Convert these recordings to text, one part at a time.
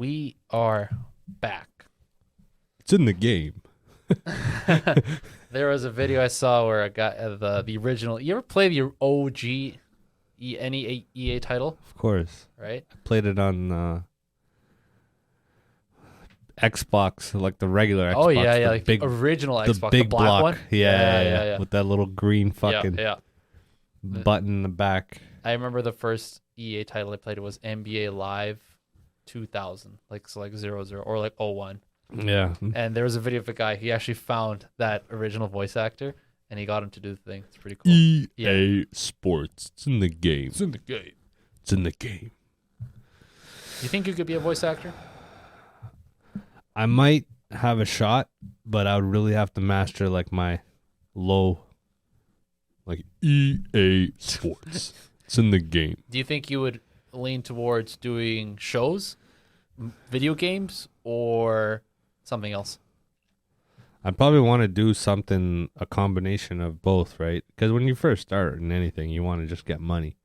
we are back. It's in the game. There was a video I saw where a guy, the original. You ever play the OG any EA title? Of course. Right? I played it on Xbox, like the regular Xbox. Oh yeah, yeah, like big, the original the Xbox, big the black block. one. Yeah. With that little green fucking yeah. button in the back. I remember the first EA title I played was NBA Live 2000, like 00 or like 01. Yeah. And there was a video of a guy. He actually found that original voice actor, and he got him to do the thing. It's pretty cool. EA Sports. It's in the game. It's in the game. It's in the game. You think you could be a voice actor? I might have a shot, but I would really have to master like my low, like EA Sports. It's in the game. Do you think you would lean towards doing shows, video games, or something else? I probably want to do something, a combination of both, right? Because when you first start in anything, you want to just get money.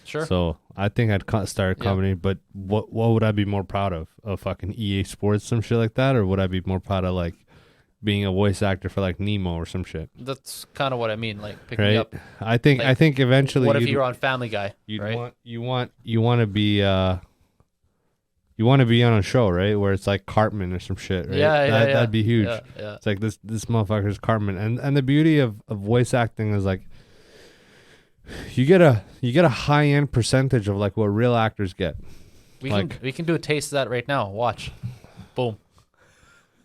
Sure. So I think I'd start a company, but what would I be more proud of? Of fucking EA Sports, some shit like that? Or would I be more proud of like being a voice actor for like Nemo or some shit? That's kind of what I mean, like picking Right? up. I think eventually What if you're on Family Guy? you'd right? you want to be you want to be on a show, right? Where it's like Cartman or some shit, right? Yeah. That'd be huge. Yeah. It's like this motherfucker's Cartman, and the beauty of voice acting is like you get a high end percentage of like what real actors get. We Like- can do a taste of that right now. Watch. Boom.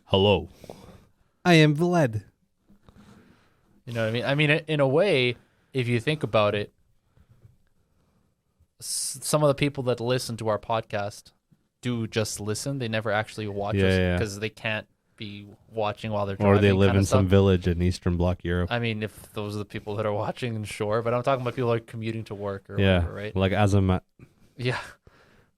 Hello, I am Vlad. You know what I mean? I mean, in a way, if you think about it, some of the people that listen to our podcast do just listen. They never actually watch us because they can't be watching while they're driving. Or they live kind of in some stuff. village in Eastern Bloc Europe. I mean, if those are the people that are watching, sure. But I'm talking about people like commuting to work or Yeah, whatever, right? like Azamat. Yeah.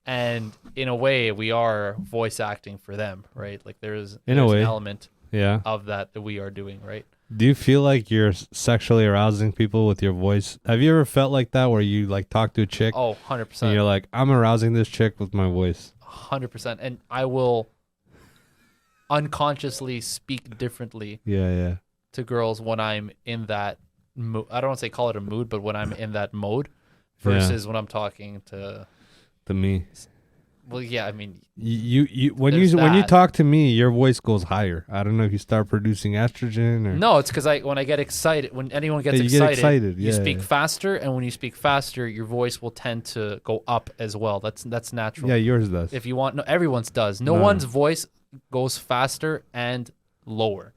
And in a way, we are voice acting for them, right? Like there's In a way. an element Yeah. of that we are doing, right? Do you feel like you're sexually arousing people with your voice? Have you ever felt like that where you like talk to a chick Oh, and 100%. you're like, I'm arousing this chick with my voice? 100%. And I will unconsciously speak differently Yeah. to girls when I'm in that mood. I don't want to say call it a mood, but when I'm in that mode versus when I'm talking to, To me. well, yeah, I mean, You when There's you that. talk to me, your voice goes higher. I don't know if you start producing estrogen or no, it's because when I get excited, when anyone gets Yeah, you get excited, you yeah, speak yeah. faster, and when you speak faster, your voice will tend to go up as well. That's natural. Yeah, yours does. If you want, no, everyone's does. No No. one's voice goes faster and lower.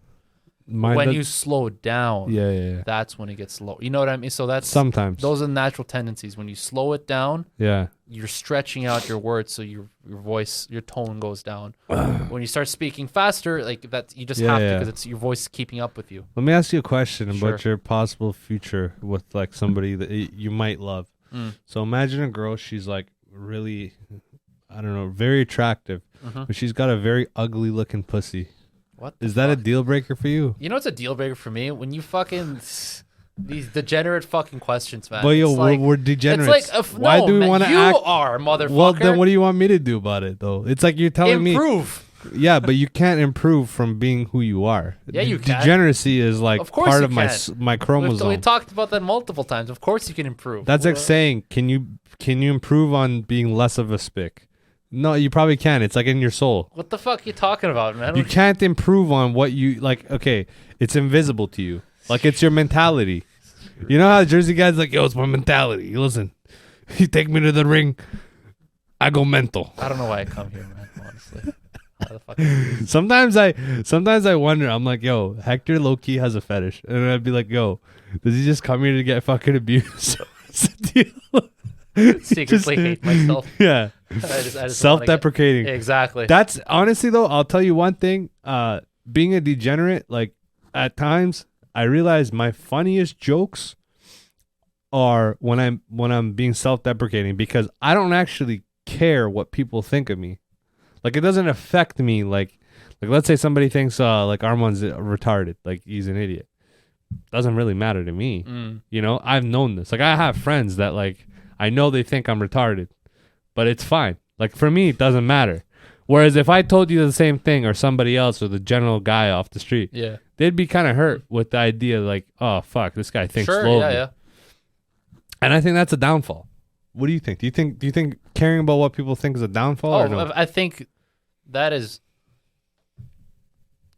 Mine when does- you slow down, yeah. that's when it gets low. You know what I mean? So that's Sometimes. those are the natural tendencies. When you slow it down, Yeah. you're stretching out your words, so your voice, your tone goes down. When you start speaking faster, like that, you just Yeah, have to yeah. because it's your voice keeping up with you. Let me ask you a question about Sure. your possible future with like somebody that you might love. Mm. So imagine a girl, she's like really, I don't know, very attractive, Mhm. but she's got a very ugly looking pussy. What the Is that a fuck? deal breaker for you? You know what's a deal breaker for me? When you fucking these degenerate fucking questions, man. Well, yo, It's like, we're degenerates. It's like Why no, do we man, want to you act? are, motherfucker. Well, then what do you want me to do about it, though? It's like you're telling Improve. me, yeah, but you can't improve from being who you are. Yeah, you can. Degeneracy is like Of course part you of my can. my chromosome. We talked about that multiple times. Of course you can improve. That's like Well, saying, can you improve on being less of a spick? No, you probably can. It's like in your soul. what the fuck you talking about, man? You can't improve on what you like. Okay, it's invisible to you. Like it's your mentality. You know how Jersey guys like, yo, it's my mentality. Listen, you take me to the ring, I go mental. I don't know why I come here, man. Honestly, how the fuck? Sometimes I wonder. I'm like, yo, Hector low key has a fetish, and I'd be like, yo, does he just come here to get fucking abused? What's the deal? Secretly Just- hate myself. Yeah, I just don't wanna get- self-deprecating. Exactly. That's honestly though, I'll tell you one thing. Being a degenerate, like at times, I realize my funniest jokes are when I'm being self-deprecating because I don't actually care what people think of me. Like it doesn't affect me. Like let's say somebody thinks like Armand's retarded, like he's an idiot. Doesn't really matter to me. Mm. You know, I've known this. Like I have friends that like I know they think I'm retarded, but it's fine. Like for me, it doesn't matter. Whereas if I told you the same thing, or somebody else, or the general guy off the street, Yeah. they'd be kind of hurt with the idea, like, oh fuck, this guy thinks Sure. slowly. Yeah. And I think that's a downfall. What do you think? Do you think caring about what people think is a downfall? Oh, or no? I think that is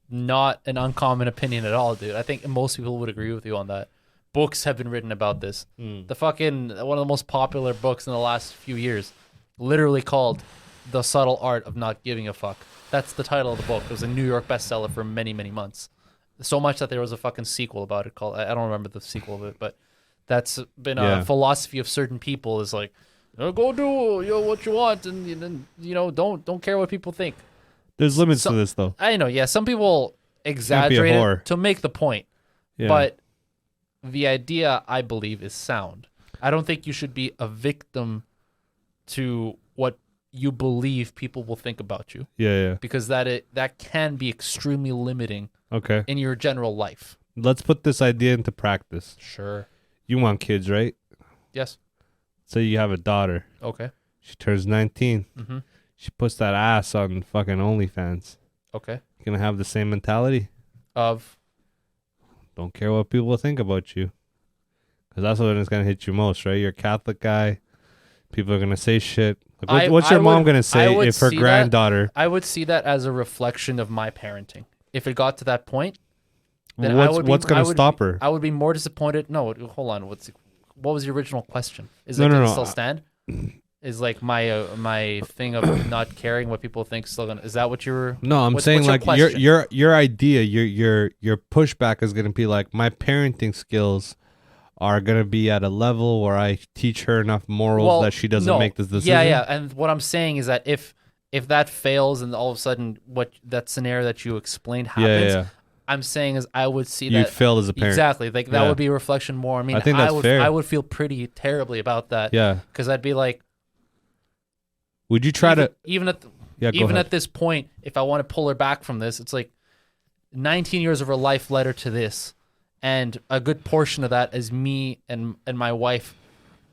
not an uncommon opinion at all, dude. I think most people would agree with you on that. Books have been written about this. The fucking one of the most popular books in the last few years, literally called "The Subtle Art of Not Giving a Fuck." That's the title of the book. It was a New York bestseller for many, many months. So much that there was a fucking sequel about it called, I don't remember the sequel of it, but that's been a philosophy of certain people is like, go do what you want, and don't care what people think. There's limits to this, though. I know, yeah. Some people exaggerate it to make the point, but the idea, I believe, is sound. I don't think you should be a victim to what you believe people will think about you. Yeah. Because that can be extremely limiting. Okay. In your general life. Let's put this idea into practice. Sure. You want kids, right? Yes. Say you have a daughter. Okay. She turns 19. Mm-hmm. She puts that ass on fucking OnlyFans. Okay. You gonna have the same mentality? Of? Don't care what people think about you. Because that's what is gonna hit you most, right? You're a Catholic guy. People are gonna say shit. Like, what's your mom gonna say if her granddaughter? I would see that as a reflection of my parenting. If it got to that point, then what's gonna stop her? I would be more disappointed. No, hold on. What was the original question? Is it gonna still stand? Is like my thing of not caring what people think still gonna? Is that what you're? No, I'm saying like your idea, your pushback is gonna be like, my parenting skills are gonna be at a level where I teach her enough morals that she doesn't make this decision. Yeah. And what I'm saying is that if that fails and all of a sudden that scenario that you explained happens, I'm saying is I would see that you failed as a parent. Exactly. Like that would be a reflection more. I mean, I think that's fair. I would feel pretty terribly about that. Yeah. Because I'd be like, would you try even at this point, if I want to pull her back from this, it's like 19 years of her life led her to this, and a good portion of that is me and my wife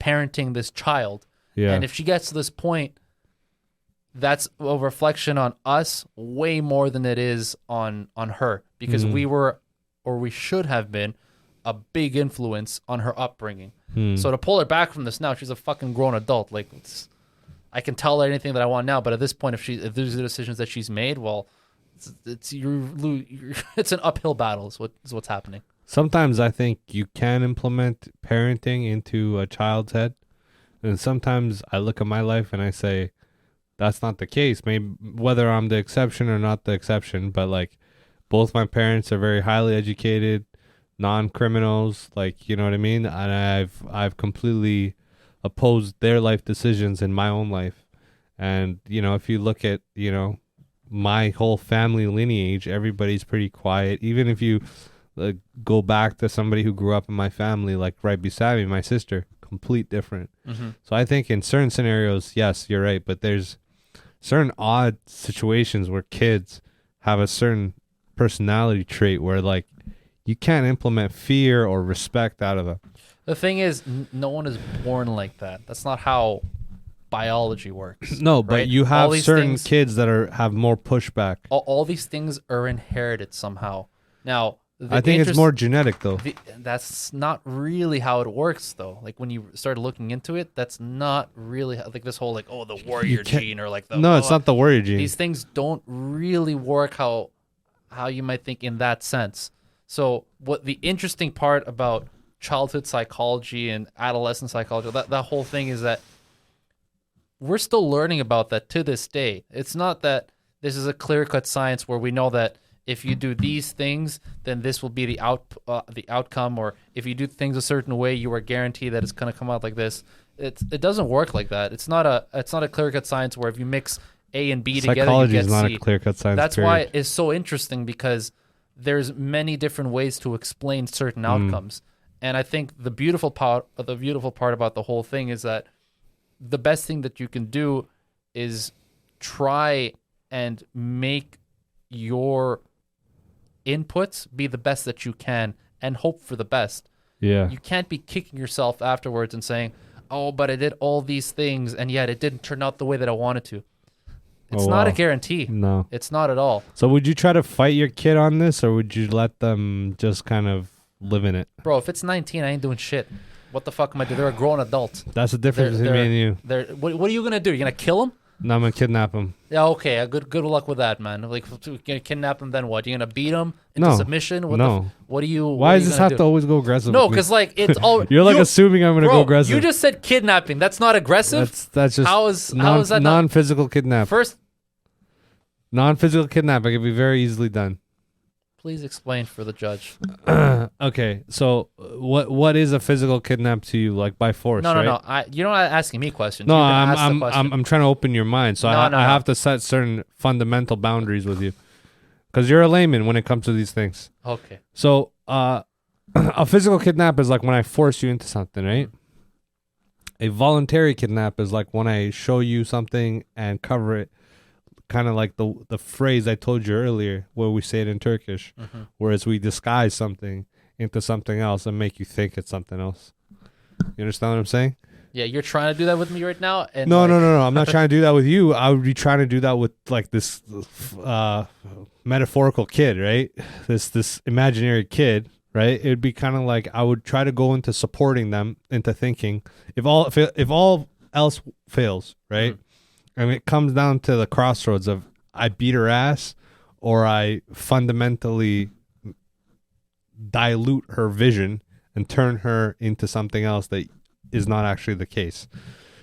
parenting this child. Yeah. And if she gets to this point, that's a reflection on us way more than it is on her, because we were, or we should have been, a big influence on her upbringing. So to pull her back from this now, she's a fucking grown adult. Like, I can tell her anything that I want now, but at this point, if these are the decisions that she's made, well, it's an uphill battle. Is what's happening. Sometimes I think you can implement parenting into a child's head, and sometimes I look at my life and I say, that's not the case. Maybe whether I'm the exception or not the exception, but like both my parents are very highly educated, non-criminals, like, you know what I mean? And I've completely opposed their life decisions in my own life. And, if you look at, my whole family lineage, everybody's pretty quiet. Even if you go back to somebody who grew up in my family, like right beside me, my sister, complete different. Mm-hmm. So I think in certain scenarios, yes, you're right. But there's certain odd situations where kids have a certain personality trait where like you can't implement fear or respect out of them. The thing is, no one is born like that. That's not how biology works. No, but right? You have certain kids that have more pushback. All these things are inherited somehow. Now, I think it's more genetic, though. That's not really how it works, though. Like, when you start looking into it, that's not really like this whole, like, the warrior gene or like the... No, it's not the warrior gene. These things don't really work how you might think in that sense. So, what the interesting part about childhood psychology and adolescent psychology, that whole thing is that we're still learning about that to this day. It's not that this is a clear-cut science where we know that if you do these things, then this will be the outcome, or if you do things a certain way, you are guaranteed that it's going to come out like this. It doesn't work like that. It's not a clear-cut science where if you mix A and B together, you get C. Psychology is not a clear-cut science. That's why it's so interesting, because there's many different ways to explain certain outcomes. And I think the beautiful part about the whole thing is that the best thing that you can do is try and make your inputs be the best that you can and hope for the best. Yeah. You can't be kicking yourself afterwards and saying, "Oh, but I did all these things and yet it didn't turn out the way that I wanted to." It's Oh, not a wow. guarantee. No. It's not at all. So would you try to fight your kid on this, or would you let them just kind of live in it? Bro, if it's 19, I ain't doing shit. What the fuck am I doing? They're a grown adult. That's the difference between me and you. What are you gonna do? You're gonna kill them? No, I'm gonna kidnap them. Yeah, okay. Good luck with that, man. Like, you're gonna kidnap them, then what? You're gonna beat them into No. submission? No. What do you? Why does this have to always go aggressive? No, with me? because like it's all. You're like assuming I'm gonna bro, go aggressive. You just said kidnapping. That's not aggressive. That's just how is that not? non-physical kidnap. First, Non-physical kidnapping can be very easily done. please explain for the judge. Okay, so what is a physical kidnap to you? Like by force? No, right? no. You're not asking me questions. No, You can ask the I'm question. I'm trying to open your mind, so No, I no. have to set certain fundamental boundaries with you, because you're a layman when it comes to these things. Okay. So, a physical kidnap is like when I force you into something, right? A voluntary kidnap is like when I show you something and cover it, kind of like the phrase I told you earlier, where we say it in Turkish, whereas we disguise something into something else and make you think it's something else. You understand what I'm saying? Yeah, you're trying to do that with me right now. And No, like, no. I'm not trying to do that with you. I would be trying to do that with like this metaphorical kid, right? This imaginary kid, right? It would be kind of like I would try to go into supporting them into thinking if all else fails, right? And it comes down to the crossroads of I beat her ass or I fundamentally dilute her vision and turn her into something else that is not actually the case.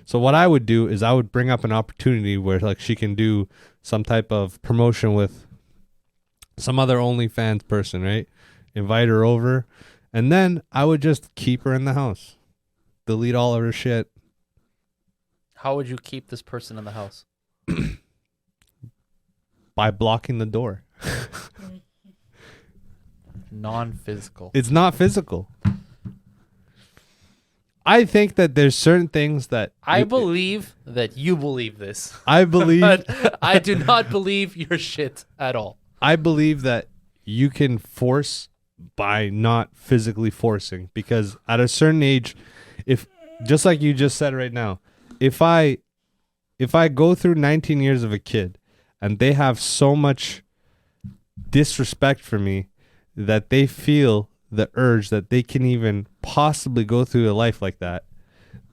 So what I would do is I would bring up an opportunity where like she can do some type of promotion with some other OnlyFans person, right? Invite her over, and then I would just keep her in the house. Delete all of her shit. How would you keep this person in the house? By blocking the door. Non-physical. It's not physical. I think that there's certain things that I believe that you believe this. I believe But I do not believe your shit at all. I believe that you can force by not physically forcing, because at a certain age, if just like you just said right now, if I go through 19 years of a kid and they have so much disrespect for me that they feel the urge that they can even possibly go through a life like that,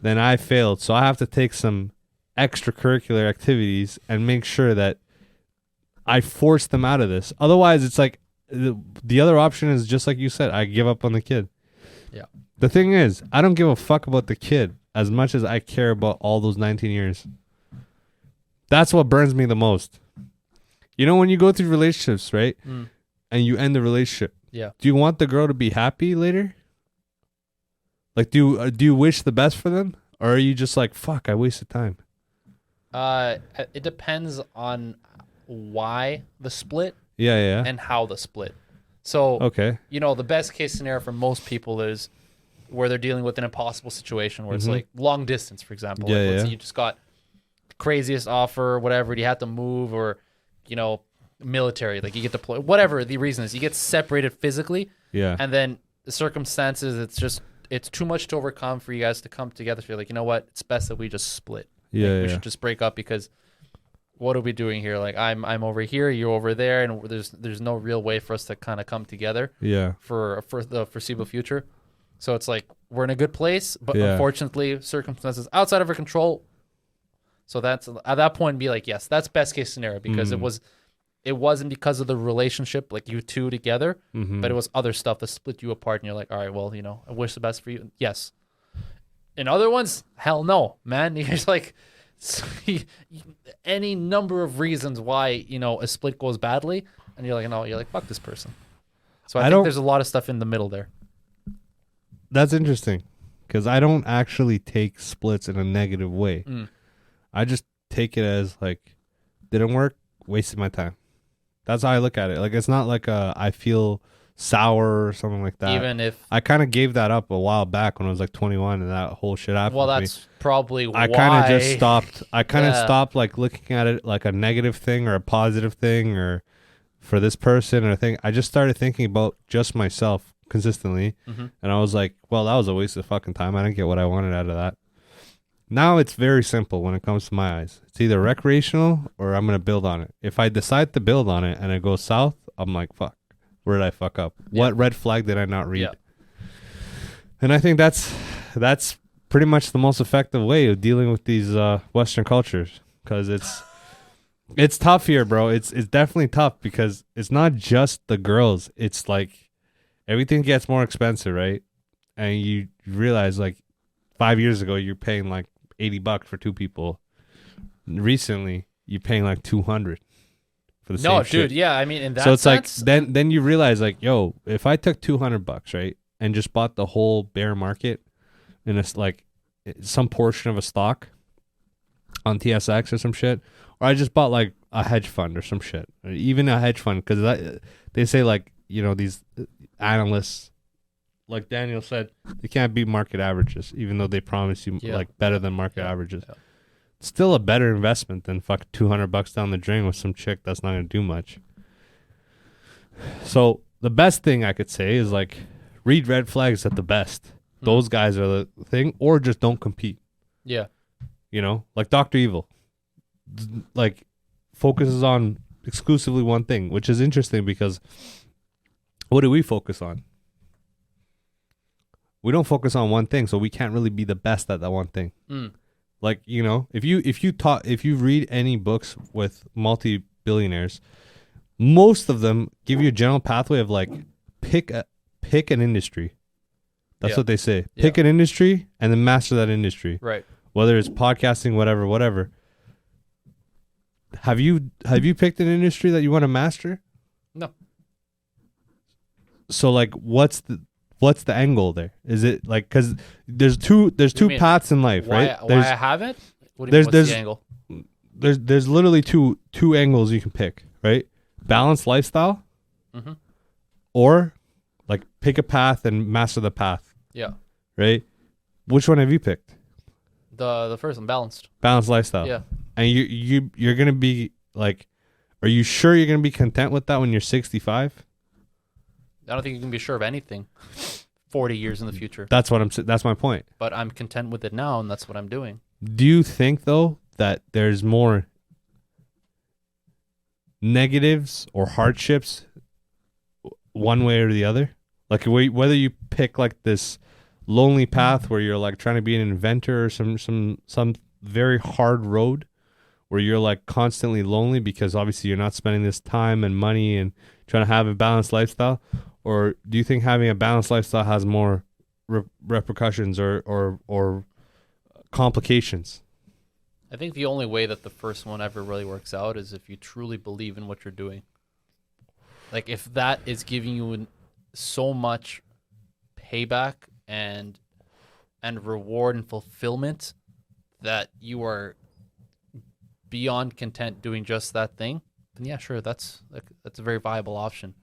then I failed. So I have to take some extracurricular activities and make sure that I force them out of this. Otherwise, it's like the other option is just like you said, I give up on the kid. Yeah. The thing is, I don't give a fuck about the kid as much as I care about all those 19 years. That's what burns me the most. You know, when you go through relationships, right? And you end the relationship. Yeah. Do you want the girl to be happy later? Like, do you wish the best for them? Or are you just like, fuck, I wasted time? It depends on why the split Yeah. and how the split. So, Okay. you know, the best case scenario for most people is where they're dealing with an impossible situation where it's like long distance, for example. Yeah, like, let's yeah. say you just got the craziest offer, whatever, you had to move, or, you know, military, like you get deployed, whatever the reason is, you get separated physically, Yeah. and then the circumstances, it's too much to overcome for you guys to come together. So you're like, you know what, it's best that we just split. Yeah, We should just break up, because what are we doing here? Like I'm over here, you're over there, and there's no real way for us to kind of come together Yeah. for the foreseeable future. So it's like we're in a good place, but Yeah. unfortunately circumstances outside of our control. So that's at that point be like, yes, that's best case scenario, because it wasn't because of the relationship, like you two together, but it was other stuff that split you apart, and you're like, all right, well, you know, I wish the best for you. Yes. In other ones, hell no, man. You're just like any number of reasons why, you know, a split goes badly, and you're like, no, you're like, fuck this person. So I think there's a lot of stuff in the middle there. That's interesting, because I don't actually take splits in a negative way. I just take it as like, didn't work, wasted my time. That's how I look at it. Like, it's not like I feel sour or something like that. Even if, I kind of gave that up a while back when I was like 21 and that whole shit happened. well, to me. that's probably why. I kind of just stopped. I kind of Yeah. stopped like looking at it like a negative thing or a positive thing or for this person or a thing. I just started thinking about just myself consistently. And I was like, well, that was a waste of fucking time. I didn't get what I wanted out of that. Now it's very simple when it comes to my eyes. It's either recreational or I'm going to build on it. If I decide to build on it and it goes south, I'm like, fuck, where did I fuck up? What red flag did I not read? Yeah. And I think that's pretty much the most effective way of dealing with these Western cultures, because it's tough here, bro. It's definitely tough because it's not just the girls. It's like everything gets more expensive, right? And you realize like 5 years ago you're paying like $80 for two people. Recently you're paying like 200 for the same No, shit. dude, yeah. I mean, in that So it's sense, like then you realize like, yo, if I took $200, right, and just bought the whole bear market in a like some portion of a stock on TSX or some shit, or I just bought like a hedge fund or some shit, or even a hedge fund, because they say like, you know, these analysts, like Daniel said, they can't beat market averages, even though they promise you like better than market averages. Yeah. It's still a better investment than fuck $200 down the drain with some chick that's not gonna do much. So the best thing I could say is like read red flags at the best. Those guys are the thing, or just don't compete. Yeah. You know, like Dr. Evil, like focuses on exclusively one thing, which is interesting because what do we focus on? We don't focus on one thing, so we can't really be the best at that one thing. Like, you know, if you read any books with multi-billionaires, most of them give you a general pathway of like pick an industry. That's what they say. Pick an industry and then master that industry. Right. Whether it's podcasting, whatever. Have you picked an industry that you want to master? No. So like, what's the end goal there? Is it like, because there's two paths in life, right? Why I haven't? What do you mean, what's the angle? There's literally two angles you can pick, right? Balanced lifestyle, or like pick a path and master the path. Yeah. Right. Which one have you picked? The first one, balanced lifestyle. Yeah. And you're gonna be like, are you sure you're gonna be content with that when you're 65? I don't think you can be sure of anything 40 years in the future. That's my point. But I'm content with it now, and that's what I'm doing. Do you think though that there's more negatives or hardships one way or the other? Like whether you pick like this lonely path where you're like trying to be an inventor, or some very hard road where you're like constantly lonely because obviously you're not spending this time and money and trying to have a balanced lifestyle, or do you think having a balanced lifestyle has more repercussions or complications? I think the only way that the first one ever really works out is if you truly believe in what you're doing. Like if that is giving you so much payback and reward and fulfillment that you are beyond content doing just that thing, then yeah, sure, that's a very viable option.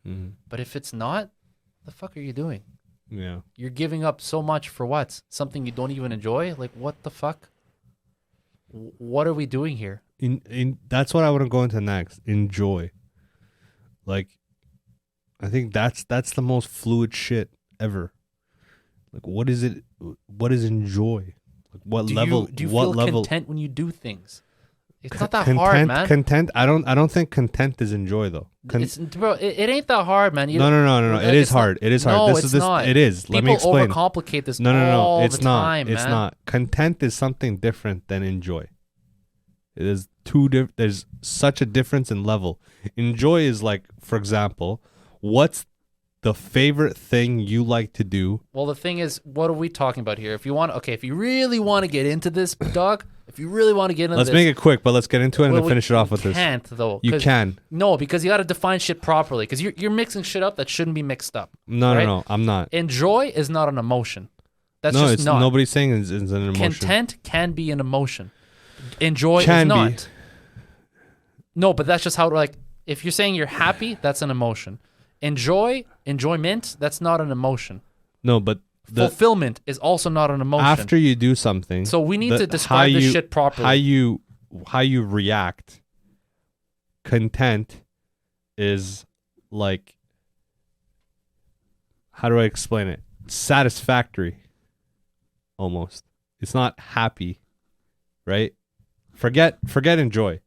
But if it's not, the fuck are you doing? Yeah, you're giving up so much for what? Something you don't even enjoy? Like what the fuck? What are we doing here? That's what I want to go into next. Enjoy. Like, I think that's the most fluid shit ever. Like, what is it? What is enjoy? Like, what level? Do you what feel level? content when you do things? It's not that hard, man. Content. I don't think content is enjoy though. Bro, it ain't that hard, man. No. It is hard. It is hard. No, it's not. It is. Let me explain. People overcomplicate this. No. It's not. Time, it's man. not. Content is something different than enjoy. It is there's such a difference in level. Enjoy is like, for example, what's the favorite thing you like to do? Well, the thing is, what are we talking about here? If you really want to get into this, dog, let's make it quick, but let's get into it and finish it off with this. You can't, though. You can. No, because you got to define shit properly, because you're mixing shit up that shouldn't be mixed up. No, I'm not. Enjoy is not an emotion. That's no, just it's not. Nobody's saying it's an emotion. Content can be an emotion. Enjoy can is not. Be. No, but that's just how, like, if you're saying you're happy, that's an emotion. Enjoyment, that's not an emotion. No, but fulfillment is also not an emotion. After you do something, so we need to describe this shit properly. How you react. Content is like, how do I explain it? Satisfactory. Almost. It's not happy. right? Forget enjoy,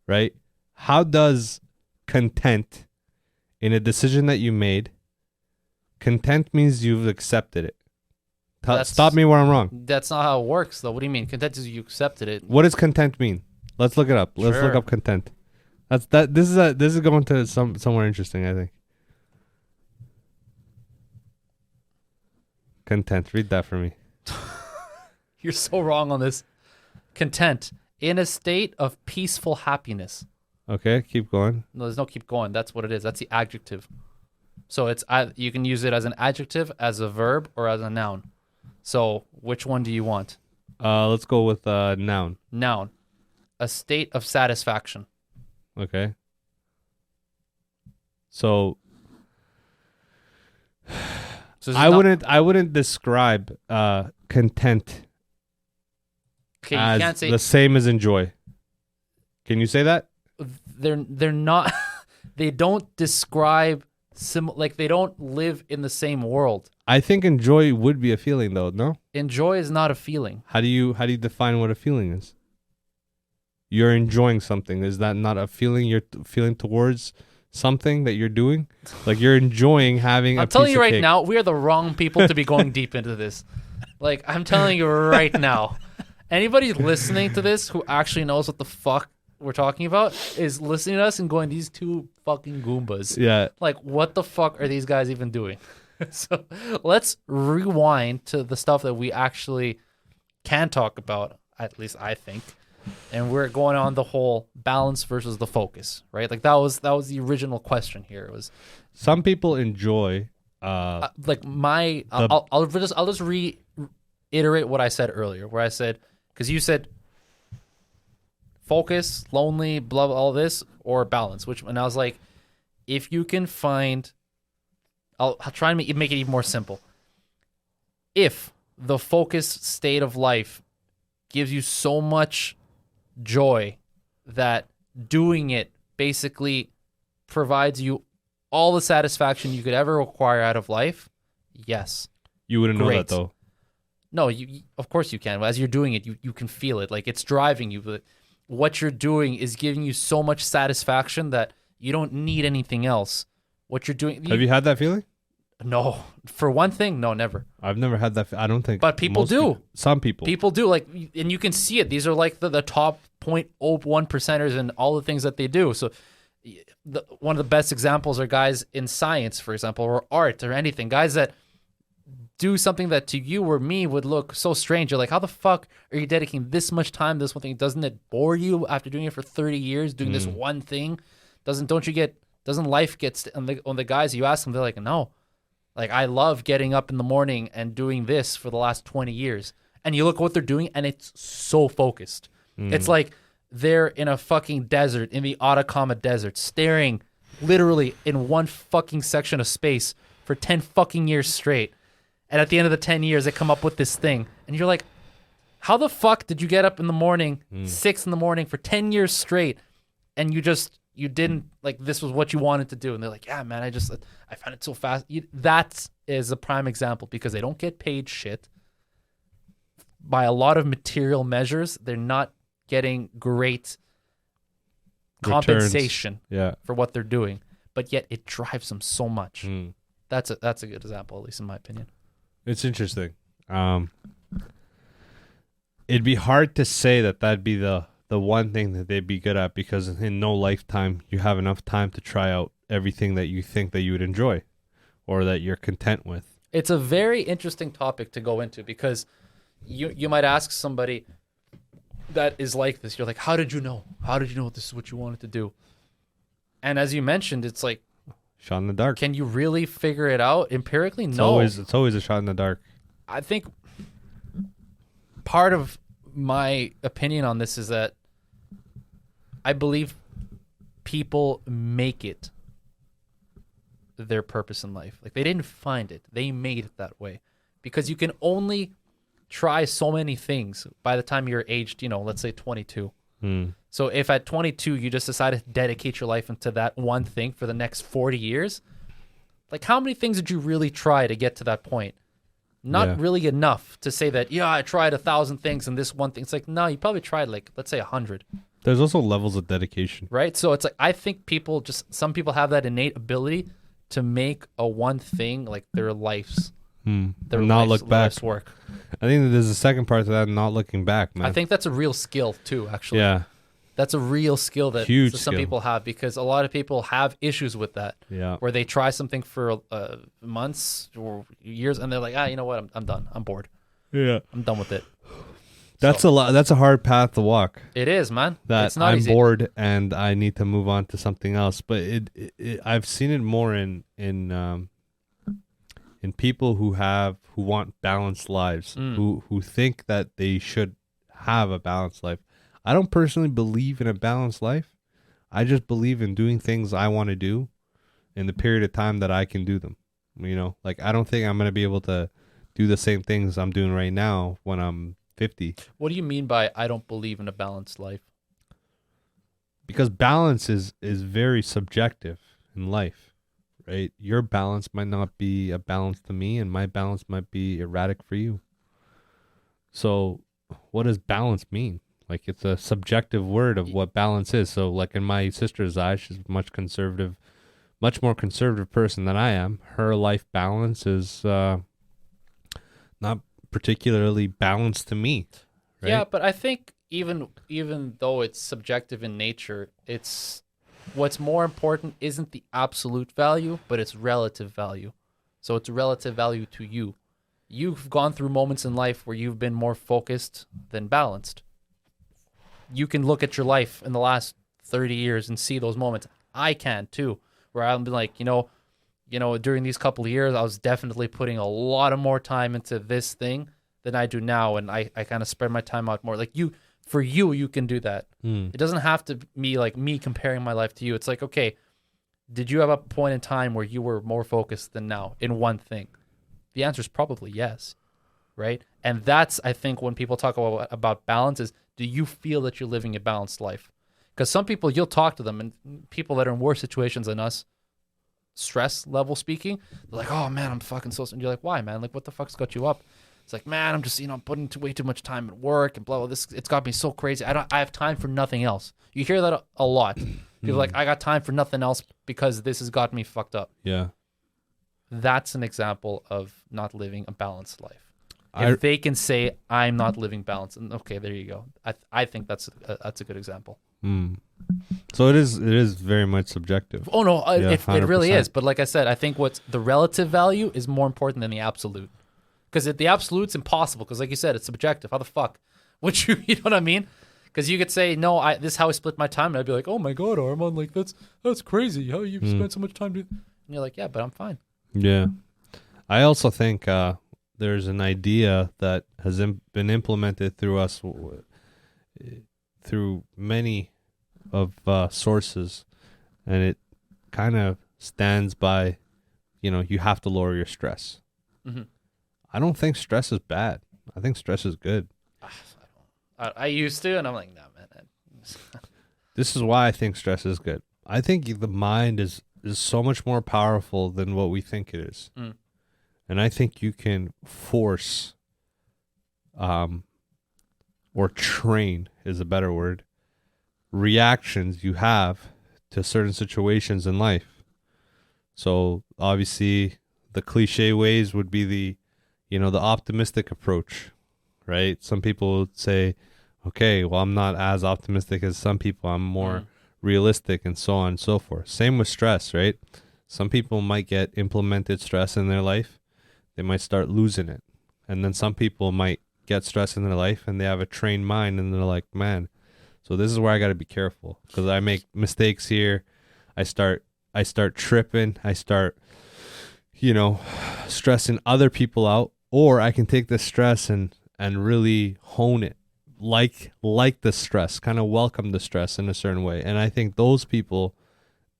right? How does content in a decision that you made, content means you've accepted it. Stop me where I'm wrong. That's not how it works, though. What do you mean? Content is you accepted it. What does content mean? Let's look it up. Let's look Sure. up content. This is going to somewhere interesting, I think. Content. Read that for me. You're so wrong on this. Content. In a state of peaceful happiness. Okay, keep going. No, there's no keep going. That's what it is. That's the adjective. So you can use it as an adjective, as a verb, or as a noun. So which one do you want? Let's go with noun. Noun. A state of satisfaction. Okay. So I wouldn't describe content Okay, you as can't say the same as enjoy. Can you say that? they're not. They don't describe like they don't live in the same world. I think enjoy would be a feeling, though. No. Enjoy is not a feeling. How do you define what a feeling is? You're enjoying something. Is that not a feeling you're feeling towards something that you're doing? Like you're enjoying having. I'm telling you right now, we are the wrong people to be going deep into this. Like I'm telling you right now, anybody listening to this who actually knows what the fuck we're talking about is listening to us and going, these two fucking Goombas. Yeah. Like, what the fuck are these guys even doing? So let's rewind to the stuff that we actually can talk about, at least I think. And we're going on the whole balance versus the focus, right? Like that was the original question here. It was some people enjoy I'll just reiterate what I said earlier, where I said, because you said focus, lonely, blah, blah, all this, or balance. And I was like, if you can find, I'll try and make it even more simple. If the focused state of life gives you so much joy that doing it basically provides you all the satisfaction you could ever require out of life, yes. You wouldn't know Great. that, though. No, you of course you can. As you're doing it, you can feel it. Like it's driving you. But what you're doing is giving you so much satisfaction that you don't need anything else. What you're doing. Have you had that feeling? No. For one thing, no, never. I've never had that. I don't think. But people do. Some people. People do. Like, and you can see it. These are like the top 0.01 percenters in all the things that they do. So one of the best examples are guys in science, for example, or art or anything. Guys that do something that to you or me would look so strange. You're like, how the fuck are you dedicating this much time to this one thing? Doesn't it bore you after doing it for 30 years, doing this one thing? Doesn't life get on the guys, you ask them, they're like, no. Like, I love getting up in the morning and doing this for the last 20 years. And you look at what they're doing, and it's so focused. It's like they're in a fucking desert, in the Atacama Desert, staring literally in one fucking section of space for 10 fucking years straight. And at the end of the 10 years, they come up with this thing. And you're like, how the fuck did you get up in the morning, 6 a.m. for 10 years straight, and you didn't, like, this was what you wanted to do? And they're like, yeah, man, I found it so fast. That is a prime example, because they don't get paid shit. By a lot of material measures, they're not getting great compensation for what they're doing. But yet it drives them so much. That's a good example, at least in my opinion. It's interesting. It'd be hard to say that that'd be the one thing that they'd be good at, because in no lifetime you have enough time to try out everything that you think that you would enjoy or that you're content with. It's a very interesting topic to go into, because you might ask somebody that is like this. You're like, how did you know? How did you know this is what you wanted to do? And as you mentioned, it's like, shot in the dark. can you really figure it out empirically? It's No. It's always a shot in the dark. I think part of my opinion on this is that I believe people make it their purpose in life. Like, they didn't find it. They made it that way. Because you can only try so many things by the time you're aged, let's say 22. So if at 22 you just decided to dedicate your life into that one thing for the next 40 years, like, how many things did you really try to get to that point? Not Yeah. really enough to say that, yeah, I tried 1,000 things and this one thing. It's like, no, you probably tried like, let's say 100, There's also levels of dedication. right? So it's like, I think some people have that innate ability to make a one thing like their life's, their And not life's, look back. life's work. I think that there's a second part to that, not looking back, man. I think that's a real skill too, actually. Yeah. That's a real skill that Huge some skill. people have, because a lot of people have issues with that, Yeah. where they try something for months or years and they're like, you know what, I'm done. I'm bored. Yeah. I'm done with it. That's So, a lot. That's a hard path to walk. It is, man. That It's not I'm easy. bored and I need to move on to something else. But I've seen it more in people who want balanced lives, who think that they should have a balanced life. I don't personally believe in a balanced life. I just believe in doing things I want to do in the period of time that I can do them. You know, like I don't think I'm going to be able to do the same things I'm doing right now when I'm 50. What do you mean by I don't believe in a balanced life? Because balance is very subjective in life, right? Your balance might not be a balance to me, and my balance might be erratic for you. So what does balance mean? Like, it's a subjective word of what balance is. So like in my sister's eyes, she's much more conservative person than I am. Her life balance is not particularly balanced to me. Right? Yeah, but I think even though it's subjective in nature, it's what's more important isn't the absolute value, but it's relative value. So it's relative value to you. You've gone through moments in life where you've been more focused than balanced. You can look at your life in the last 30 years and see those moments. I can too, where I'll be like, during these couple of years, I was definitely putting a lot of more time into this thing than I do now. And I kind of spread my time out more. Like for you can do that. It doesn't have to be like me comparing my life to you. It's like, okay, did you have a point in time where you were more focused than now in one thing? The answer is probably yes. Right. And that's, I think, when people talk about balance is, do you feel that you're living a balanced life? Because some people, you'll talk to them, and people that are in worse situations than us, stress level speaking, they're like, oh man, I'm fucking so, and you're like, why, man? Like, what the fuck's got you up? It's like, man, I'm just, putting way too much time at work and blah, blah, this, it's got me so crazy. I have time for nothing else. You hear that a lot. People are like, I got time for nothing else because this has got me fucked up. Yeah. That's an example of not living a balanced life. If they can say, I'm not living balanced, and okay, there you go. I think that's a good example. So it is very much subjective. Oh no, Yeah, it really 100%. is. But like I said, I think what's the relative value is more important than the absolute. Because the absolute's impossible. Because like you said, it's subjective. How the fuck would you? You know what I mean? Because you could say, no, this is how I split my time, and I'd be like, oh my god, Armand, like that's crazy. How you spent so much time and you're like, yeah, but I'm fine. Yeah. I also think there's an idea that has been implemented through us, through many of sources, and it kind of stands by, you have to lower your stress. Mm-hmm. I don't think stress is bad. I think stress is good. I used to, and I'm like, nah, man. This is why I think stress is good. I think the mind is so much more powerful than what we think it is. And I think you can force, or train is a better word, reactions you have to certain situations in life. So obviously the cliche ways would be the optimistic approach, right? Some people would say, okay, well, I'm not as optimistic as some people. I'm more realistic, and so on and so forth. Same with stress, right? Some people might get implemented stress in their life. They might start losing it. And then some people might get stress in their life and they have a trained mind, and they're like, man, so this is where I got to be careful because I make mistakes here. I start tripping. I start, stressing other people out, or I can take the stress and really hone it. Like the stress, kind of welcome the stress in a certain way. And I think those people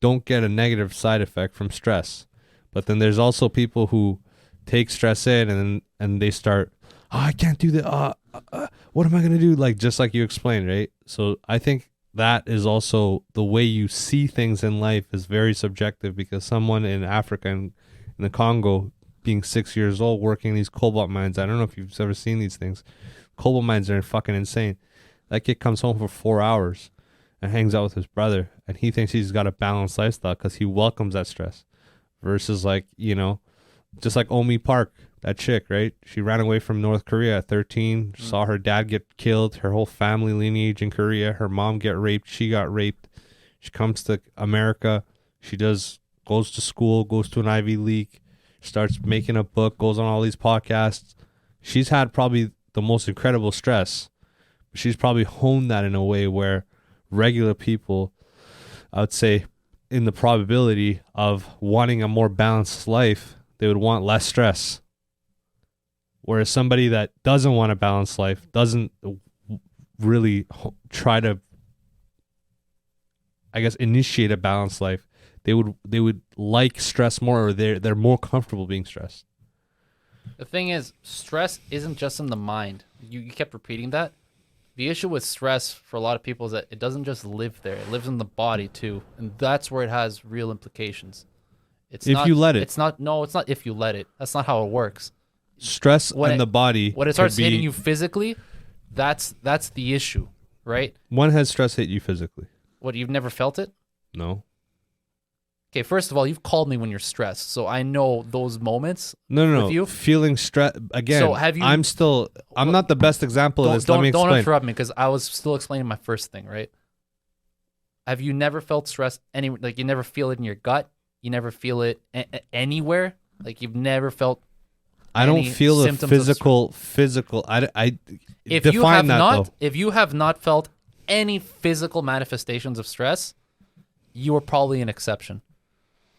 don't get a negative side effect from stress. But then there's also people who take stress in and they start, I can't do that. What am I going to do? Like, just like you explained, right? So I think that is also the way you see things in life is very subjective, because someone in Africa and in the Congo being 6 years old working these cobalt mines. I don't know if you've ever seen these things. Cobalt mines are fucking insane. That kid comes home for 4 hours and hangs out with his brother, and he thinks he's got a balanced lifestyle because he welcomes that stress. Versus like, you know, just like Omi Park, that chick, right? She ran away from North Korea at 13, saw her dad get killed, her whole family lineage in Korea, her mom get raped, she got raped. She comes to America, goes to school, goes to an Ivy League, starts making a book, goes on all these podcasts. She's had probably the most incredible stress. She's probably honed that in a way where regular people, I would say, in the probability of wanting a more balanced life, they would want less stress. Whereas somebody that doesn't want a balanced life, doesn't really try to, I guess, initiate a balanced life, they would like stress more, or they're more comfortable being stressed. The thing is, stress isn't just in the mind. You kept repeating that. The issue with stress for a lot of people is that it doesn't just live there. It lives in the body too. And that's where it has real implications. It's if you let it. It's not if you let it. That's not how it works. Stress in the body. When it starts hitting you physically, that's the issue, right? When has stress hit you physically? What, you've never felt it? No. Okay, first of all, you've called me when you're stressed, so I know those moments. No. With you. Feeling stress again. So have you? I'm not the best example of this. Let me explain. Don't interrupt me, because I was still explaining my first thing, right? Have you never felt stress you never feel it in your gut? You never feel it anywhere? Like you've never felt? I don't feel the physical. I define that though. If you have not felt any physical manifestations of stress, you are probably an exception.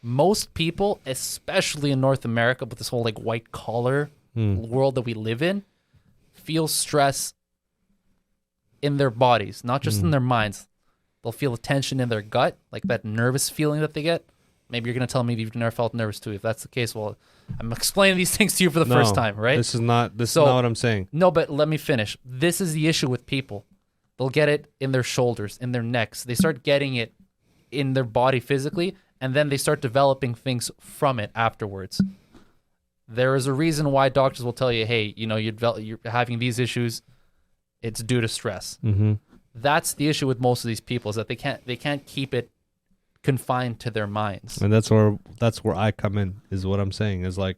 Most people, especially in North America, with this whole like white collar world that we live in, feel stress in their bodies, not just in their minds. They'll feel a tension in their gut, like that nervous feeling that they get. Maybe you're going to tell me that you've never felt nervous too. If that's the case, well, I'm explaining these things to you for the first time, right? This is not what I'm saying. No, but let me finish. This is the issue with people. They'll get it in their shoulders, in their necks. They start getting it in their body physically, and then they start developing things from it afterwards. There is a reason why doctors will tell you, hey, you know, you're having these issues. It's due to stress. Mm-hmm. That's the issue with most of these people, is that they can't keep it confined to their minds. And that's where I come in, is what I'm saying, is like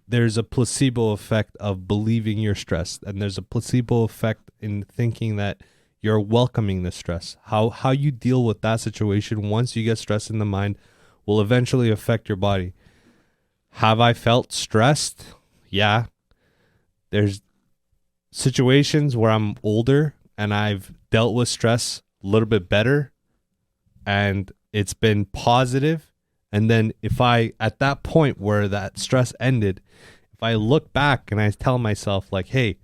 there's a placebo effect of believing you're stressed, and there's a placebo effect in thinking that you're welcoming the stress. How you deal with that situation once you get stressed in the mind will eventually affect your body. Have I felt stressed? Yeah. There's situations where I'm older and I've dealt with stress a little bit better and it's been positive. And then if I, at that point where that stress ended, if I look back and I tell myself like, hey,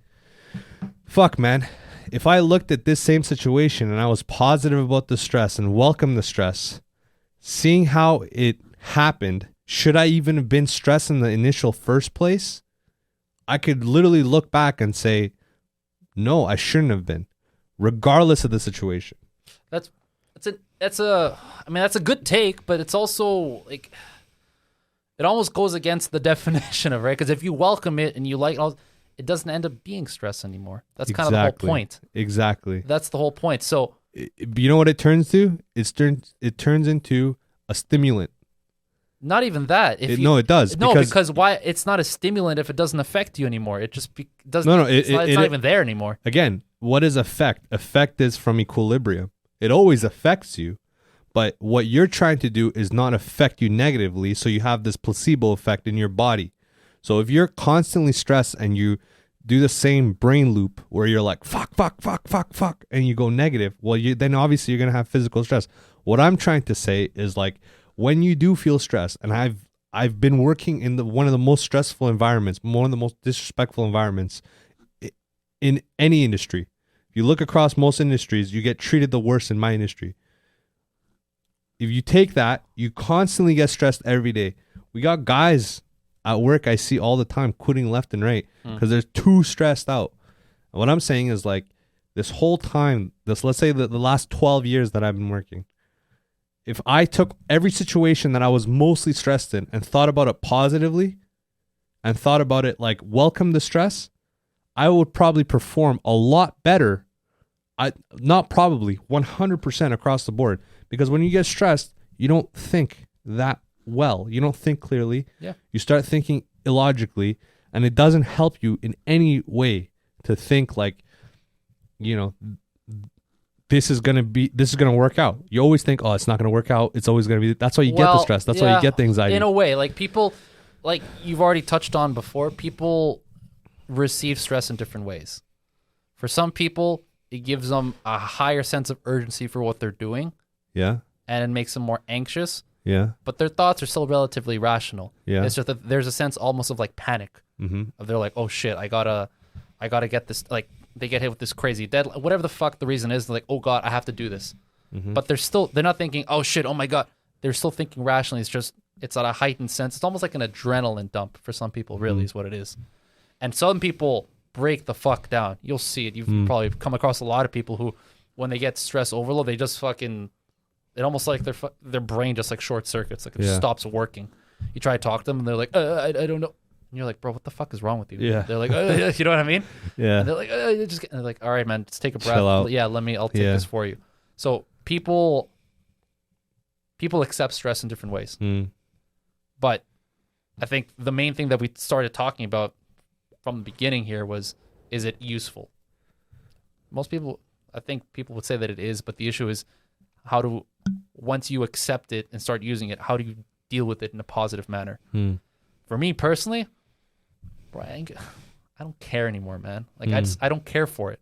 fuck man, if I looked at this same situation and I was positive about the stress and welcomed the stress, seeing how it happened, should I even have been stressed in the initial first place? I could literally look back and say, no, I shouldn't have been, regardless of the situation. That's a good take, but it's also like, it almost goes against the definition of, right? Because if you welcome it and you like it, it doesn't end up being stress anymore. That's kind of the whole point. Exactly. That's the whole point. So, you know what it turns to? It turns into a stimulant. Not even that. No, it does. No, because why? It's not a stimulant if it doesn't affect you anymore. It just doesn't. No, it's not even there anymore. Again, what is affect? Affect is from equilibrium. It always affects you, but what you're trying to do is not affect you negatively, so you have this placebo effect in your body. So if you're constantly stressed and you do the same brain loop where you're like, fuck, and you go negative, well, then obviously you're going to have physical stress. What I'm trying to say is like, when you do feel stress, and I've been working in one of the most stressful environments, one of the most disrespectful environments in any industry. If you look across most industries, you get treated the worst in my industry. If you take that, you constantly get stressed every day. We got guys at work I see all the time quitting left and right because they're too stressed out. And what I'm saying is like, this whole time, let's say the last 12 years that I've been working, if I took every situation that I was mostly stressed in and thought about it positively, and thought about it like welcome the stress, I would probably perform a lot better. Not probably, 100% across the board. Because when you get stressed, you don't think that well. You don't think clearly. Yeah. You start thinking illogically, and it doesn't help you in any way to think like, you know, this is gonna work out. You always think, oh, it's not gonna work out. It's always gonna be. That's why you get the stress. That's why you get the anxiety. In a way, like people, like you've already touched on before, people receive stress in different ways. For some people, it gives them a higher sense of urgency for what they're doing. Yeah. And it makes them more anxious. Yeah. But their thoughts are still relatively rational. Yeah. It's just that there's a sense almost of like panic. Mm-hmm. Of they're like, oh shit, I gotta get this. Like they get hit with this crazy deadline, whatever the fuck the reason is. They're like, oh god, I have to do this. Mm-hmm. But they're not thinking, oh shit, oh my god. They're still thinking rationally. It's at a heightened sense. It's almost like an adrenaline dump for some people. Really, is what it is. And some people break the fuck down. You'll see it. You've probably come across a lot of people who, when they get stress overload, they just fucking. It almost like their brain just like short circuits, like it just stops working. You try to talk to them, and they're like, I don't know. And you're like, bro, what the fuck is wrong with you? Yeah. They're like, you know what I mean? Yeah. And they're like, and they're like, all right, man, just take a breath. Chill out. Yeah, I'll take this for you. So people accept stress in different ways. But I think the main thing that we started talking about from the beginning here was, is it useful? I think people would say that it is, but the issue is once you accept it and start using it, how do you deal with it in a positive manner? For me personally, bro, I don't care anymore, man. Like I don't care for it.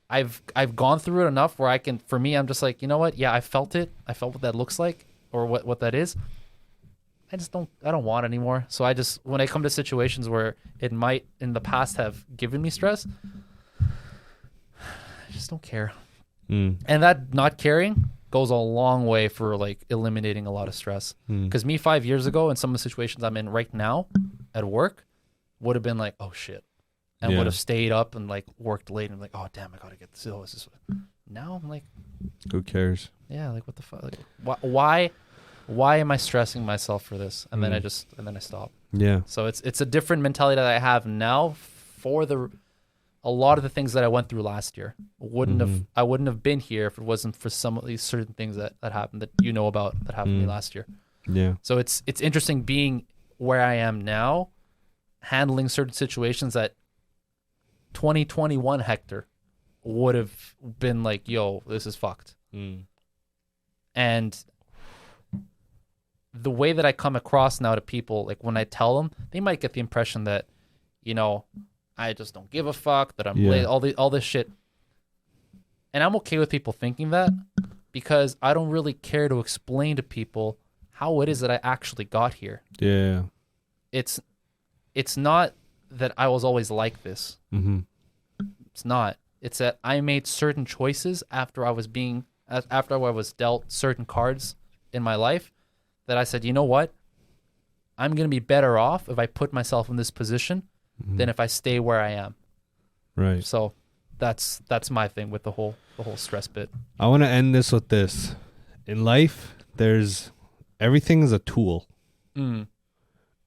I've gone through it enough where for me, I'm just like, you know what? Yeah, I felt it. I felt what that looks like or what that is. I don't want it anymore. So when I come to situations where it might in the past have given me stress, I just don't care. And that not caring goes a long way for like eliminating a lot of stress. Because me 5 years ago and some of the situations I'm in right now at work would have been like, oh shit. And would have stayed up and like worked late and like, oh damn, I gotta get this. Oh, this. Now I'm like, who cares? Yeah, like what the fuck? Like, why am I stressing myself for this? And then I stop. Yeah. So it's a different mentality that I have now for a lot of the things that I went through last year. I wouldn't have been here if it wasn't for some of these certain things that happened that you know about that happened to me last year. Yeah. So it's interesting being where I am now, handling certain situations that 2021 Hector would have been like, yo, this is fucked. And the way that I come across now to people, like when I tell them, they might get the impression that, you know, I just don't give a fuck, that I'm late, all this shit. And I'm okay with people thinking that because I don't really care to explain to people how it is that I actually got here. Yeah. It's not that I was always like this. It's not. It's that I made certain choices after I was dealt certain cards in my life that I said, you know what? I'm going to be better off if I put myself in this position than if I stay where I am. Right. So that's my thing with the whole stress bit. I want to end this with this. In life, everything is a tool.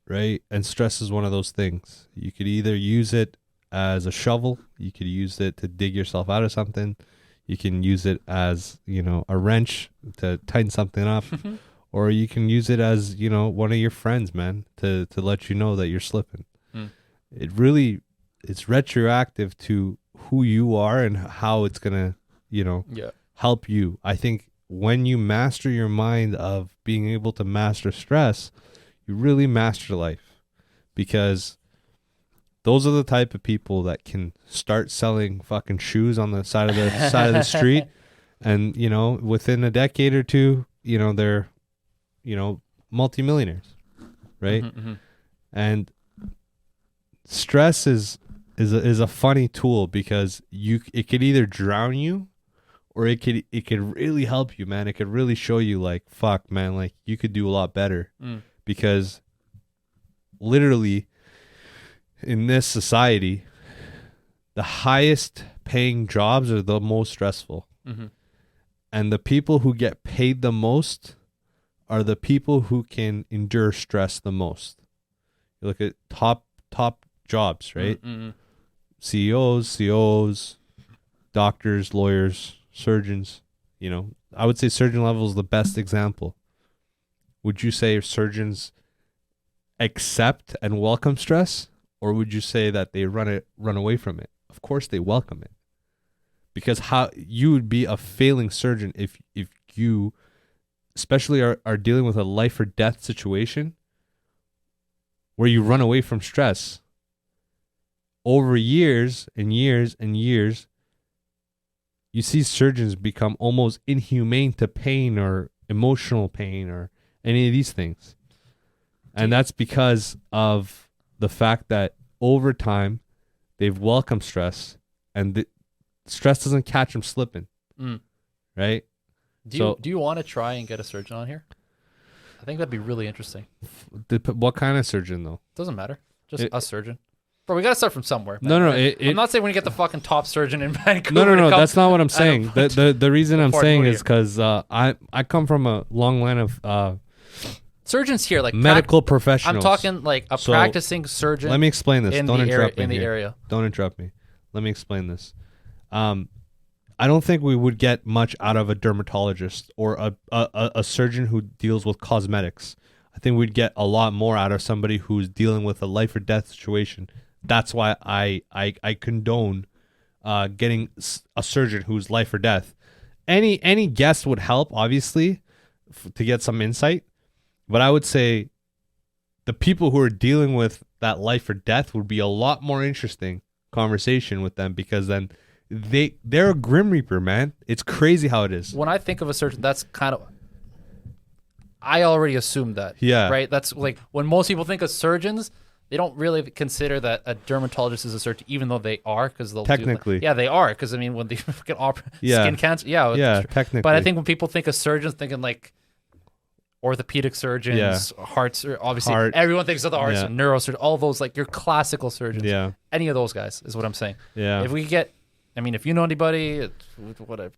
Right? And stress is one of those things. You could either use it as a shovel, you could use it to dig yourself out of something. You can use it as, you know, a wrench to tighten something up. Or you can use it as, you know, one of your friends, man, to let you know that you're slipping. It's retroactive to who you are and how it's going to, you know, help you. I think when you master your mind of being able to master stress, you really master life, because those are the type of people that can start selling fucking shoes on the side of the street. And, you know, within a decade or two, you know, they're, you know, multimillionaires, right? And stress is a funny tool because it could either drown you or it could really help you, man. It could really show you like, fuck, man, like you could do a lot better. Because literally in this society, the highest paying jobs are the most stressful. And the people who get paid the most are the people who can endure stress the most. You look at top jobs, right? Mm-mm. CEOs, COs, doctors, lawyers, surgeons. You know, I would say surgeon level is the best example. Would you say surgeons accept and welcome stress, or would you say that they run away from it? Of course, they welcome it, because how you would be a failing surgeon if you, especially are dealing with a life or death situation, where you run away from stress. Over years and years and years, you see surgeons become almost inhumane to pain or emotional pain or any of these things. And that's because of the fact that over time, they've welcomed stress, and the stress doesn't catch them slipping. Mm. Right? Do you want to try and get a surgeon on here? I think that'd be really interesting. What kind of surgeon, though? Doesn't matter. Just a surgeon. Bro, we got to start from somewhere. Man. No. I'm not saying when you get the fucking top surgeon in Vancouver. No. That's not what I'm saying. The reason I'm saying is because I come from a long line of surgeons here, like medical professionals. I'm talking like a practicing surgeon. Let me explain this. Don't interrupt me. In the area. Don't interrupt me. Let me explain this. I don't think we would get much out of a dermatologist or a surgeon who deals with cosmetics. I think we'd get a lot more out of somebody who's dealing with a life or death situation. That's why I condone getting a surgeon who's life or death. Any guest would help, obviously, to get some insight. But I would say the people who are dealing with that life or death would be a lot more interesting conversation with them, because then they're a grim reaper, man. It's crazy how it is. When I think of a surgeon, that's kind of, I already assume that. Yeah. Right? That's like when most people think of surgeons, they don't really consider that a dermatologist is a surgeon, even though they are, because they'll technically. Yeah, they are, because I mean, when they get skin cancer, technically. But I think when people think of surgeons, thinking like orthopedic surgeons, hearts, obviously everyone thinks of the hearts, neurosurgeons, all those, like your classical surgeons. Yeah. Any of those guys is what I'm saying. Yeah. If we get, I mean, if you know anybody, whatever,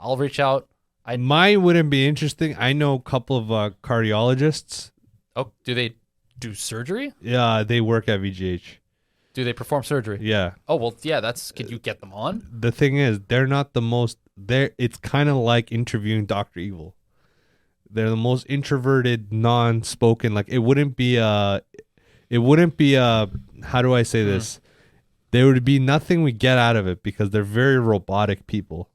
I'll reach out. Mine wouldn't be interesting. I know a couple of cardiologists. Oh, do they do surgery? Yeah, they work at VGH. Do they perform surgery? Yeah. Oh, well, yeah, could you get them on? The thing is, they're not the most, it's kind of like interviewing Dr. Evil. They're the most introverted, non-spoken, like it wouldn't be how do I say this? There would be nothing we get out of it, because they're very robotic people.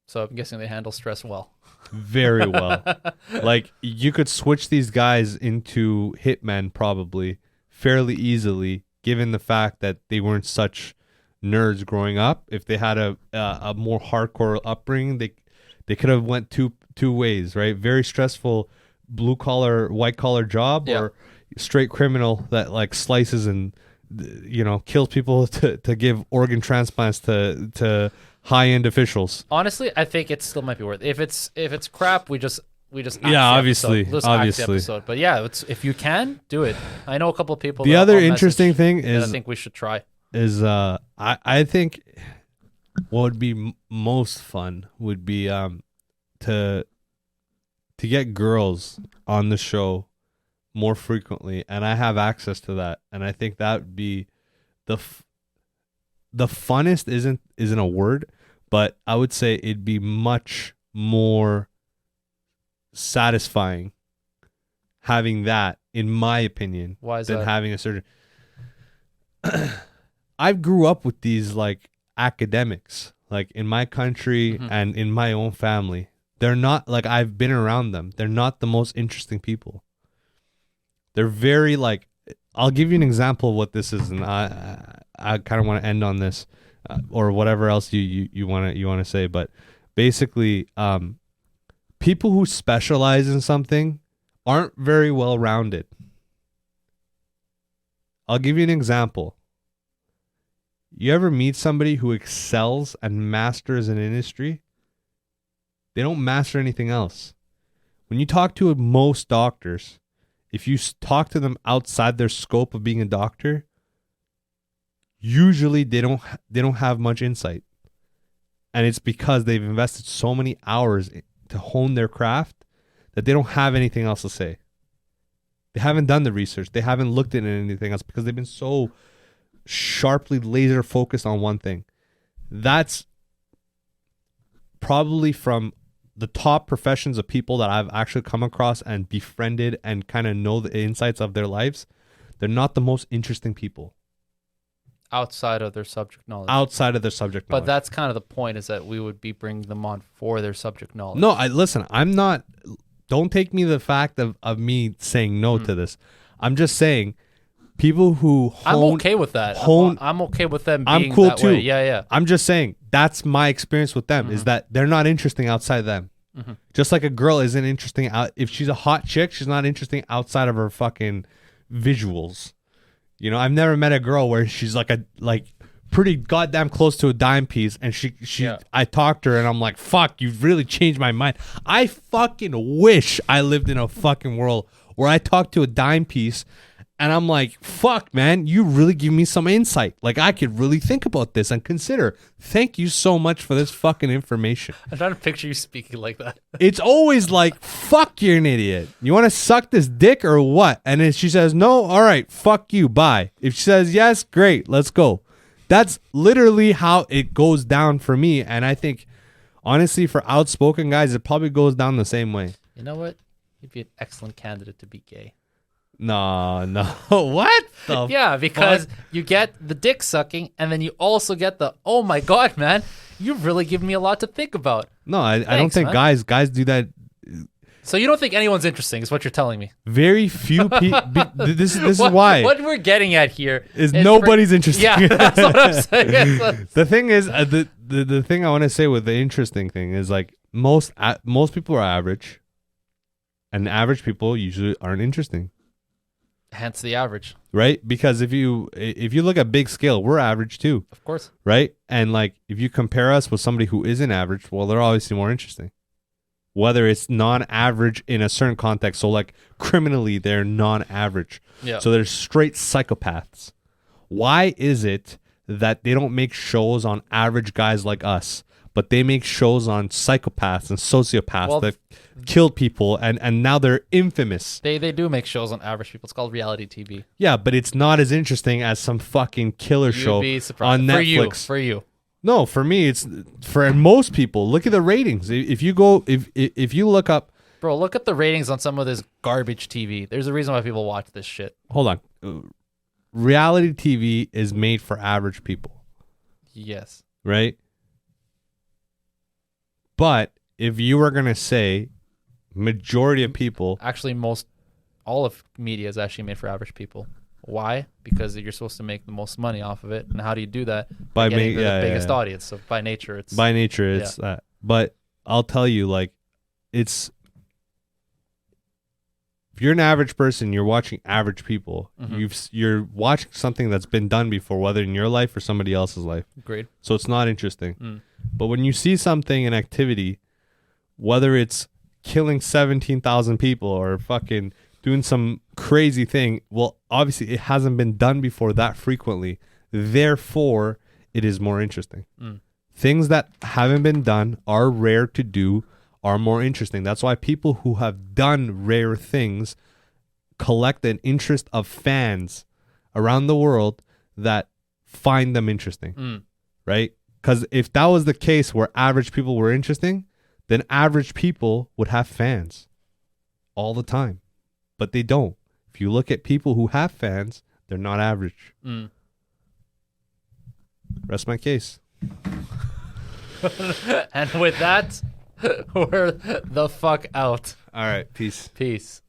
So I'm guessing they handle stress well. Very well. Like, you could switch these guys into hitmen probably fairly easily, given the fact that they weren't such nerds growing up. If they had a more hardcore upbringing, they could have went two ways, right? Very stressful blue collar, white collar job, or straight criminal that like slices and kills people to give organ transplants to high-end officials. Honestly, I think it still might be worth it. If it's crap, we just obviously. Episode. But yeah, if you can do it. I know a couple of people. The other interesting thing is, I think we should try, is I think what would be most fun would be to get girls on the show more frequently, and I have access to that, and I think that would be the funnest isn't a word, but I would say it'd be much more satisfying having that, in my opinion, than having a surgeon. I grew up with these like academics, like in my country and in my own family. They're not like, I've been around them. They're not the most interesting people. They're very like, I'll give you an example of what this is, and I kind of want to end on this, or whatever else you want to say. But basically, people who specialize in something aren't very well rounded. I'll give you an example. You ever meet somebody who excels and masters an industry? They don't master anything else. When you talk to most doctors, if you talk to them outside their scope of being a doctor, usually they don't have much insight. And it's because they've invested so many hours to hone their craft that they don't have anything else to say. They haven't done the research. They haven't looked at anything else because they've been so sharply laser focused on one thing. That's probably from the top professions of people that I've actually come across and befriended and kind of know the insights of their lives. They're not the most interesting people outside of their subject knowledge. But that's kind of the point, is that we would be bringing them on for their subject knowledge. No, listen, I'm not, don't take me the fact of me saying no to this. I'm just saying people who I'm okay with that. I'm okay with them being I'm cool that too. way. Yeah. I'm just saying that's my experience with them is that they're not interesting outside them. Just like a girl isn't interesting out. If she's a hot chick, she's not interesting outside of her fucking visuals. You know, I've never met a girl where she's like pretty goddamn close to a dime piece, and I talked to her and I'm like, fuck, you've really changed my mind. I fucking wish I lived in a fucking world where I talked to a dime piece and I'm like, fuck, man, you really give me some insight. Like, I could really think about this and consider. Thank you so much for this fucking information. I'm trying to picture you speaking like that. It's always like, fuck, you're an idiot. You want to suck this dick or what? And if she says no, all right, fuck you, bye. If she says yes, great, let's go. That's literally how it goes down for me. And I think, honestly, for outspoken guys, it probably goes down the same way. You know what? You'd be an excellent candidate to be gay. No. What? Yeah, because you get the dick sucking, and then you also get the, oh my God, man, you've really given me a lot to think about. No, I don't think guys do that. So you don't think anyone's interesting, is what you're telling me? Very few people. This is why. What we're getting at here is nobody's interesting. Yeah, that's what I'm saying. The thing is, the thing I want to say with the interesting thing is, like, most people are average, and average people usually aren't interesting. Hence the average, right? Because if you look at big scale, we're average too, of course, right? And like, if you compare us with somebody who isn't average, well, they're obviously more interesting. Whether it's non-average in a certain context, so like criminally, they're non-average. Yeah. So they're straight psychopaths. Why is it that they don't make shows on average guys like us, but they make shows on psychopaths and sociopaths that killed people, and now they're infamous? They do make shows on average people. It's called reality TV. Yeah, but it's not as interesting as some fucking killer show on Netflix. For you. No, for me, it's for most people. Look at the ratings. If you look up, bro, look at the ratings on some of this garbage TV. There's a reason why people watch this shit. Hold on, reality TV is made for average people. Yes. Right. But if you were gonna say majority of people, actually, all of media is actually made for average people. Why? Because you're supposed to make the most money off of it, and how do you do that? By getting the biggest audience. So by nature, it's that. But I'll tell you, like, if you're an average person, you're watching average people. You're watching something that's been done before, whether in your life or somebody else's life. Agreed. So it's not interesting. But when you see something in activity, whether it's killing 17,000 people or fucking doing some crazy thing, well, obviously it hasn't been done before that frequently. Therefore, it is more interesting. Things that haven't been done, are rare to do, are more interesting. That's why people who have done rare things collect an interest of fans around the world that find them interesting. Right? Because if that was the case where average people were interesting, then average people would have fans all the time. But they don't. If you look at people who have fans, they're not average. Rest my case. And with that, we're the fuck out. All right. Peace. Peace.